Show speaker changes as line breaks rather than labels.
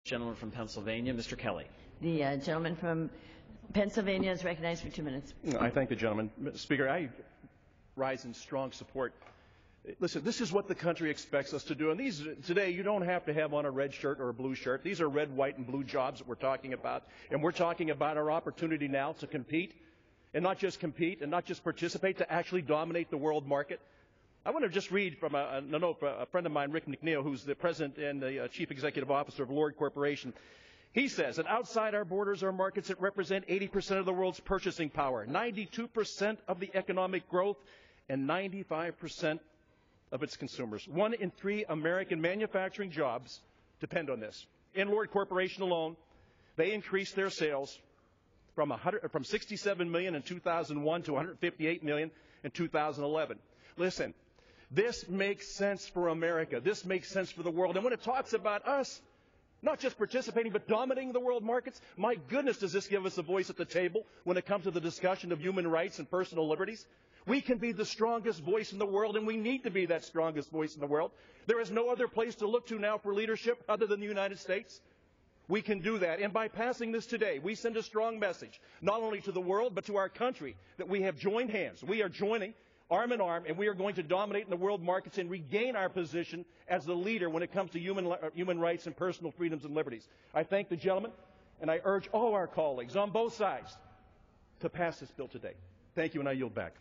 Gentleman from Pennsylvania, Mr. Kelly.
The gentleman from Pennsylvania is recognized for 2 minutes.
I thank the gentleman. Speaker, I rise in strong support. Listen, this is what the country expects us to do. And today, you don't have to have on a red shirt or a blue shirt. These are red, white, and blue jobs that we're talking about. And we're talking about our opportunity now to compete, and not just participate, to actually dominate the world market. I want to just read from a note from a friend of mine, Rick McNeil, who's the president and the chief executive officer of Lord Corporation. He says that outside our borders are markets that represent 80% of the world's purchasing power, 92% of the economic growth, and 95% of its consumers. 1 in 3 American manufacturing jobs depend on this. In Lord Corporation alone, they increased their sales from 67 million in 2001 to 158 million in 2011. Listen, this makes sense for America. This makes sense for the world. And when it talks about us not just participating but dominating the world markets, my goodness, does this give us a voice at the table when it comes to the discussion of human rights and personal liberties? We can be the strongest voice in the world, and we need to be that strongest voice in the world. There is no other place to look to now for leadership other than the United States. We can do that. And by passing this today, we send a strong message, not only to the world, but to our country, that we have joined hands. We are joining arm in arm, and we are going to dominate in the world markets and regain our position as the leader when it comes to human rights and personal freedoms and liberties. I thank the gentleman, and I urge all our colleagues on both sides to pass this bill today. Thank you, and I yield back.